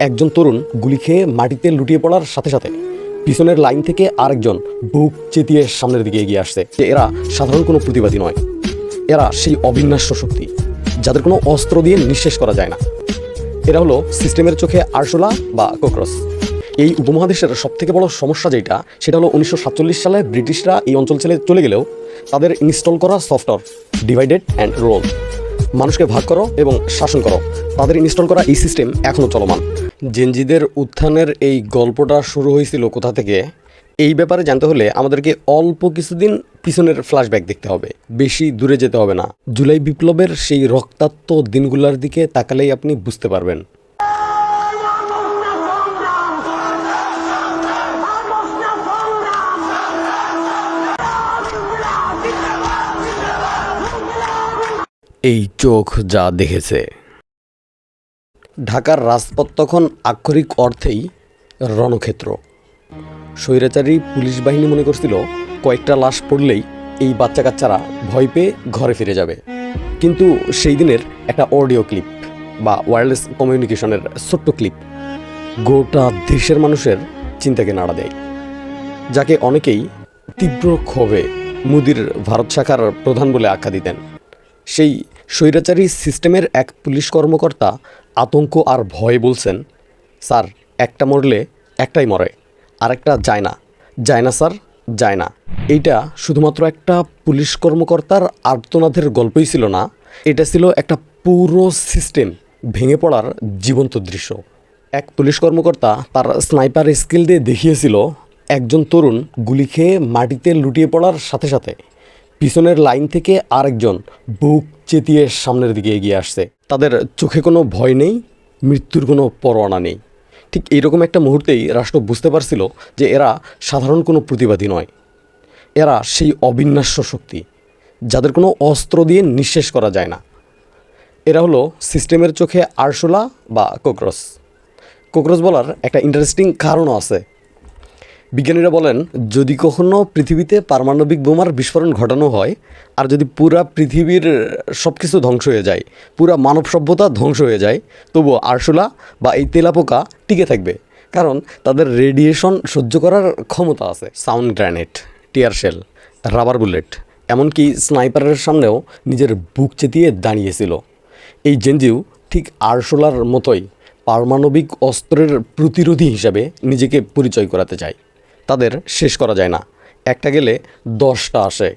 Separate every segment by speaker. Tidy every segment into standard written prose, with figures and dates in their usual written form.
Speaker 1: একজন তরুণ গুলি খেয়ে মাটিতে লুটিয়ে পড়ার সাথে সাথে পিছনের লাইন থেকে আরেকজন বুক চেতিয়ে সামনের দিকে এগিয়ে আসছে। যে এরা সাধারণ কোনো প্রতিবাদী নয়, এরা সেই অবিনাশ্য শক্তি যাদের কোনো অস্ত্র দিয়ে নিঃশেষ করা যায় না। এরা হলো সিস্টেমের চোখে আরশোলা বা কোকরস। এই উপমহাদেশের সবথেকে বড় সমস্যা যেটা, সেটা হলো 1947 সালে ব্রিটিশরা এই অঞ্চল ছেড়ে চলে গেলেও তাদের ইনস্টল করা সফটওয়্যার ডিভাইডেড অ্যান্ড রোল, মানুষকে ভাগ করো এবং শাসন করো, তাদের ইনস্টল করা এই সিস্টেম এখনও চলমান। জেনজিদের উত্থানের এই গল্পটা শুরু হয়েছিল কোথা থেকে, এই ব্যাপারে জানতে হলে আমাদেরকে অল্প কিছুদিন পিছনের ফ্ল্যাশব্যাক দেখতে হবে, বেশি দূরে যেতে হবে না। জুলাই বিপ্লবের সেই রক্তাক্ত দিনগুলোর দিকে তাকালেই আপনি বুঝতে পারবেন। এই চোখ যা দেখেছে। ঢাকার রাজপথ তখন আক্ষরিক অর্থেই রণক্ষেত্র। স্বৈরাচারী পুলিশ বাহিনী মনে করছিল কয়েকটা লাশ পড়লেই এই বাচ্চা কাচ্চারা ভয় পেয়ে ঘরে ফিরে যাবে। কিন্তু সেই দিনের একটা অডিও ক্লিপ বা ওয়্যারলেস কমিউনিকেশনের ছোট্ট ক্লিপ গোটা দেশের মানুষের চিন্তাকে নাড়া দেয়, যাকে অনেকেই তীব্র ক্ষোভে মোদির ভারত শাখার প্রধান বলে আখ্যা দিতেন। সেই স্বৈরাচারী সিস্টেমের এক পুলিশ কর্মকর্তা আতঙ্ক আর ভয়ে বলছেন, স্যার, একটা মরলে একটাই মরে, আরেকটা যায় না, যায় না স্যার, যায় না। এইটা শুধুমাত্র একটা পুলিশ কর্মকর্তার আর্তনাদের গল্পই ছিল না, এটা ছিল একটা পুরো সিস্টেম ভেঙে পড়ার জীবন্ত দৃশ্য। এক পুলিশ কর্মকর্তা তার স্নাইপার স্কিল দিয়ে দেখিয়েছিল একজন তরুণ গুলি খেয়ে মাটিতে লুটিয়ে পড়ার সাথে সাথে পিছনের লাইন থেকে আরেকজন বুক চেতিয়ে সামনের দিকে এগিয়ে আসছে। তাদের চোখে কোনো ভয় নেই, মৃত্যুর কোনো পরোয়ানা নেই। ঠিক এইরকম একটা মুহূর্তেই রাষ্ট্র বুঝতে পারছিল যে এরা সাধারণ কোনো প্রতিবাদী নয়, এরা সেই অবিনাশ্য শক্তি যাদের কোনো অস্ত্র দিয়ে নিঃশেষ করা যায় না। এরা হলো সিস্টেমের চোখে আরশোলা বা কোকরস। কোকরস বলার একটা ইন্টারেস্টিং কারণও আছে। বিজ্ঞানীরা বলেন, যদি কখনো পৃথিবীতে পারমাণবিক বোমার বিস্ফোরণ ঘটানো হয় আর যদি পুরা পৃথিবীর সব কিছু ধ্বংস হয়ে যায়, পুরা মানব সভ্যতা ধ্বংস হয়ে যায়, তবুও আরশোলা বা এই তেলাপোকা টিকে থাকবে, কারণ তাদের রেডিয়েশন সহ্য করার ক্ষমতা আছে। Sound grenade, tear shell, rubber bullet, এমনকি স্নাইপারের সামনেও নিজের বুক চেতিয়ে দাঁড়িয়েছিল। এই জেনজিও ঠিক আরশোলার মতোই পারমাণবিক অস্ত্রের প্রতিরোধী হিসাবে নিজেকে পরিচয় করাতে চায়। তাদের শেষ করা যায় না, একটা গেলে 10টা আসে।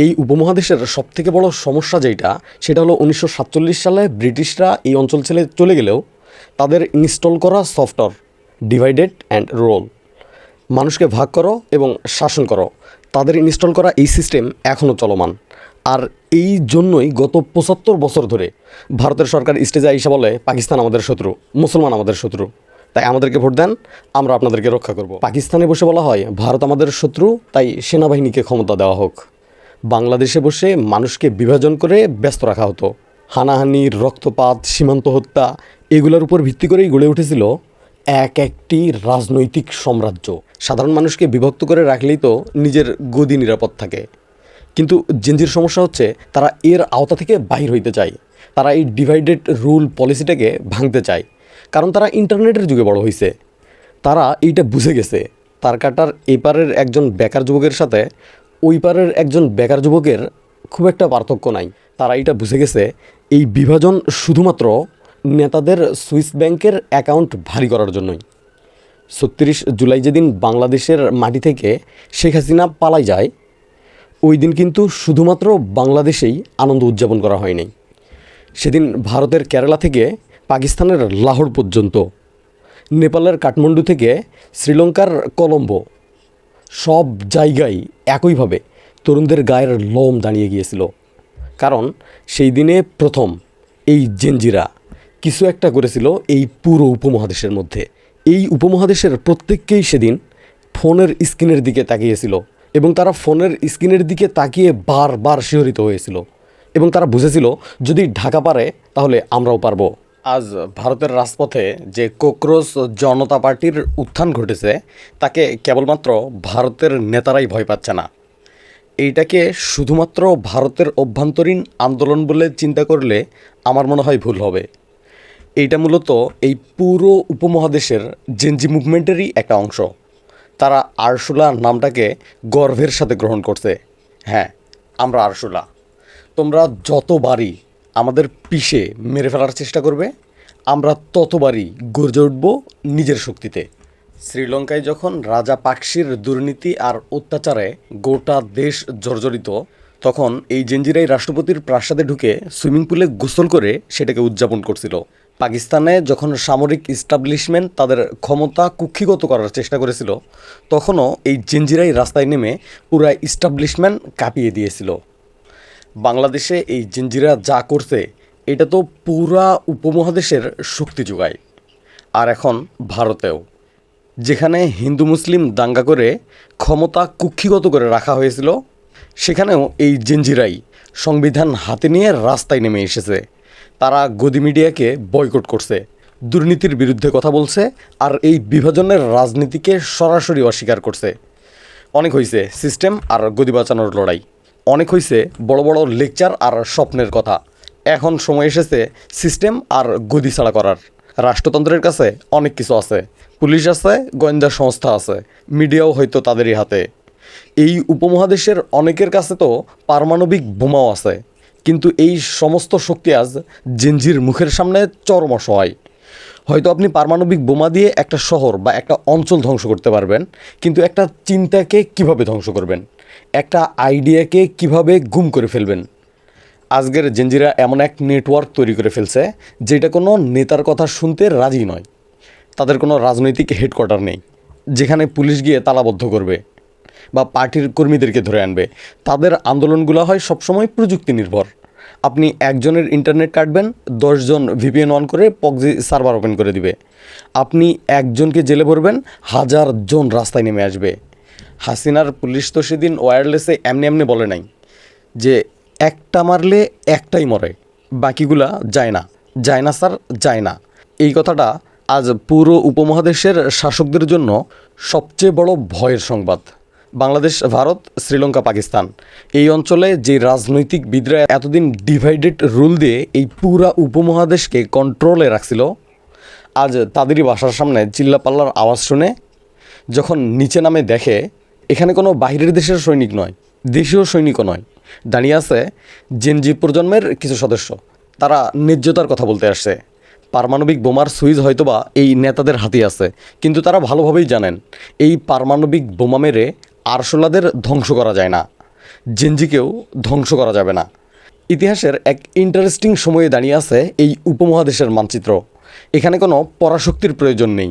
Speaker 1: এই উপমহাদেশের সবথেকে বড় সমস্যা যেটা, সেটা হলো 1947 সালে ব্রিটিশরা এই অঞ্চল ছেড়ে চলে গেলেও তাদের ইনস্টল করা সফটওয়্যার ডিভাইডেড অ্যান্ড রোল, মানুষকে ভাগ করো এবং শাসন করো, তাদের ইনস্টল করা এই সিস্টেম এখনও চলমান। আর এই জন্যই গত 75 বছর ধরে ভারতের সরকার স্টেজে এসে বলে, পাকিস্তান আমাদের শত্রু, মুসলমান আমাদের শত্রু, তাই আমাদেরকে ভোট দেন, আমরা আপনাদেরকে রক্ষা করব। পাকিস্তানে বসে বলা হয় ভারত আমাদের শত্রু, তাই সেনাবাহিনীকে ক্ষমতা দেওয়া হোক। বাংলাদেশে বসে মানুষকে বিভাজন করে ব্যস্ত রাখা হতো। হানাহানি, রক্তপাত, সীমান্ত হত্যা, এগুলোর উপর ভিত্তি করেই গড়ে উঠেছিল একটি রাজনৈতিক সাম্রাজ্য। সাধারণ মানুষকে বিভক্ত করে রাখলেই তো নিজের গদি নিরাপদ থাকে। কিন্তু জেনজির সমস্যা হচ্ছে, তারা এর আওতা থেকে বাহির হইতে চায়। তারা এই ডিভাইডেড রুল পলিসিটাকে ভাঙতে চায়, কারণ তারা ইন্টারনেটের যুগে বড় হয়েছে। তারা এইটা বুঝে গেছে, তার কাটার এপারের একজন বেকার যুবকের সাথে ওই পারের একজন বেকার যুবকের খুব একটা পার্থক্য নাই। তারা এইটা বুঝে গেছে, এই বিভাজন শুধুমাত্র নেতাদের সুইস ব্যাংকের অ্যাকাউন্ট ভারী করার জন্যই। 36 জুলাই যেদিন বাংলাদেশের মাটি থেকে শেখ হাসিনা পালাই যায়, ওই দিন কিন্তু শুধুমাত্র বাংলাদেশেই আনন্দ উদযাপন করা হয়নি। সেদিন ভারতের কেরালা থেকে পাকিস্তানের লাহোর পর্যন্ত, নেপালের কাঠমান্ডু থেকে শ্রীলঙ্কার কলম্বো, সব জায়গায় একইভাবে তরুণদের গায়ের লোম দাঁড়িয়ে গিয়েছিল। কারণ সেই দিনে প্রথম এই জেনজিরা কিছু একটা করেছিল এই পুরো উপমহাদেশের মধ্যে। এই উপমহাদেশের প্রত্যেককেই সেদিন ফোনের স্ক্রিনের দিকে তাকিয়েছিল, এবং তারা ফোনের স্ক্রিনের দিকে তাকিয়ে বারবার শিহরিত হয়েছিল, এবং তারা বুঝেছিল যদি ঢাকা পারে তাহলে আমরাও পারবো। আজ ভারতের রাজপথে যে কোকরোচ জনতা পার্টির উত্থান ঘটেছে, তাকে কেবলমাত্র ভারতের নেতারাই ভয় পাচ্ছে না। এইটাকে শুধুমাত্র ভারতের অভ্যন্তরীণ আন্দোলন বলে চিন্তা করলে আমার মনে হয় ভুল হবে। এইটা মূলত এই পুরো উপমহাদেশের জেনজি মুভমেন্টেরই একটা অংশ। তারা আরসুলা নামটাকে গর্বের সাথে গ্রহণ করছে। হ্যাঁ, আমরা আরসুলা। তোমরা যতবারই আমাদের পিষে মেরে ফেলার চেষ্টা করবে, আমরা ততবারই গর্জে উঠব নিজের শক্তিতে। শ্রীলঙ্কায় যখন রাজা পাকসির দুর্নীতি আর অত্যাচারে গোটা দেশ জর্জরিত, তখন এই জেনজিরাই রাষ্ট্রপতির প্রাসাদে ঢুকে সুইমিং পুলে গোসল করে সেটাকে উদযাপন করছিল। পাকিস্তানে যখন সামরিক ইস্টাবলিশমেন্ট তাদের ক্ষমতা কুক্ষিগত করার চেষ্টা করেছিল, তখনও এই জেনজিরাই রাস্তায় নেমে পুরা ইস্টাবলিশমেন্ট কাঁপিয়ে দিয়েছিল। বাংলাদেশে এই জেনজিরা যা করছে, এটা তো পুরা উপমহাদেশের শক্তি যোগায়। আর এখন ভারতেও, যেখানে হিন্দু মুসলিম দাঙ্গা করে ক্ষমতা কুক্ষিগত করে রাখা হয়েছিল, সেখানেও এই জেনজিরাই সংবিধান হাতে নিয়ে রাস্তায় নেমে এসেছে। তারা গদি মিডিয়াকে বয়কট করছে, দুর্নীতির বিরুদ্ধে কথা বলছে, আর এই বিভাজনের রাজনীতিকে সরাসরি অস্বীকার করছে। অনেক হয়েছে সিস্টেম আর গদি বাঁচানোর লড়াই, অনেক হয়েছে বড় বড় লেকচার আর স্বপ্নের কথা। এখন সময় এসেছে সিস্টেম আর গদি ছাড়া করার। রাষ্ট্রতন্ত্রের কাছে অনেক কিছু আছে, পুলিশ আছে, গোয়েন্দা সংস্থা আছে, মিডিয়াও হয়তো তাদেরই হাতে। এই উপমহাদেশের অনেকের কাছে তো পারমাণবিক বোমাও আছে, কিন্তু এই সমস্ত শক্তি আজ জেনজির মুখের সামনে চরম অসহায়। হয়তো আপনি পারমাণবিক বোমা দিয়ে একটা শহর বা একটা অঞ্চল ধ্বংস করতে পারবেন, কিন্তু একটা চিন্তাকে কিভাবে ধ্বংস করবেন, একটা আইডিয়াকে কিভাবে গুম করে ফেলবেন। আজকের জেনজিরা এমন এক নেটওয়ার্ক তৈরি করে ফেলছে যেটা কোনো নেতার কথা শুনতে রাজি নয়। তাদের কোনো রাজনৈতিক হেডকোয়ার্টার নেই যেখানে পুলিশ গিয়ে তালাবদ্ধ করবে বা পার্টির কর্মীদেরকে ধরে আনবে। তাদের আন্দোলনগুলো হয় সবসময় প্রযুক্তি নির্ভর। আপনি একজনের ইন্টারনেট কাটবেন, 10 জন ভিপিএন অন করে পক্সি সার্ভার ওপেন করে দিবে। আপনি একজনকে জেলে ভরবেন, 1000 জন রাস্তায় নেমে আসবে। হাসিনার পুলিশ তো সেদিন ওয়্যারলেসে এমনি এমনি বলে নাই যে একটা মারলে একটাই মরে, বাকিগুলা যায় না, যায় না স্যার, যায় না। এই কথাটা আজ পুরো উপমহাদেশের শাসকদের জন্য সবচেয়ে বড় ভয়ের সংবাদ। বাংলাদেশ, ভারত, শ্রীলঙ্কা, পাকিস্তান, এই অঞ্চলে যে রাজনৈতিক বিদ্রা এতদিন ডিভাইডেড রুল দিয়ে এই পুরা উপমহাদেশকে কন্ট্রোলে রাখছিল, আজ তাদেরই বাসার সামনে চিল্লাপাল্লার আওয়াজ শুনে যখন নিচে নামে দেখে এখানে কোনো বাইরের দেশের সৈনিক নয়, দেশীয় সৈনিকও নয়, দাঁড়িয়ে আছে জেনজি প্রজন্মের কিছু সদস্য। তারা ন্যায্যতার কথা বলতে আসছে। পারমাণবিক বোমার সুইচ হয়তোবা এই নেতাদের হাতে আছে, কিন্তু তারা ভালোভাবেই জানেন এই পারমাণবিক বোমা মেরে আরশোলাদের ধ্বংস করা যায় না, জেনজিকেও ধ্বংস করা যাবে না। ইতিহাসের এক ইন্টারেস্টিং সময়ে দাঁড়িয়ে আছে এই উপমহাদেশের মানচিত্র। এখানে কোনো পরাশক্তির প্রয়োজন নেই।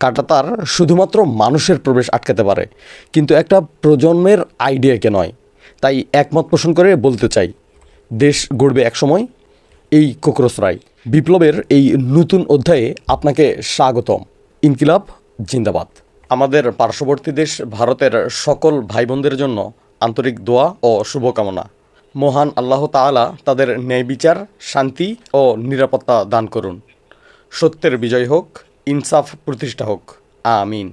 Speaker 1: কাঁটাতার শুধুমাত্র মানুষের প্রবেশ আটকাতে পারে, কিন্তু একটা প্রজন্মের আইডিয়াকে নয়। তাই একমত পোষণ করে বলতে চাই, দেশ গড়বে একসময়। এই কোকরসরাই বিপ্লবের এই নতুন অধ্যায়ে আপনাকে স্বাগতম। ইনকিলাব জিন্দাবাদ। আমাদের পার্শ্ববর্তী দেশ ভারতের সকল ভাই বোনদের জন্য আন্তরিক দোয়া ও শুভকামনা। মহান আল্লাহ তাআলা তাদের ন্যায় বিচার, শান্তি ও নিরাপত্তা দান করুন। সত্যের বিজয় হোক, ইনসাফ প্রতিষ্ঠা হোক। আমিন।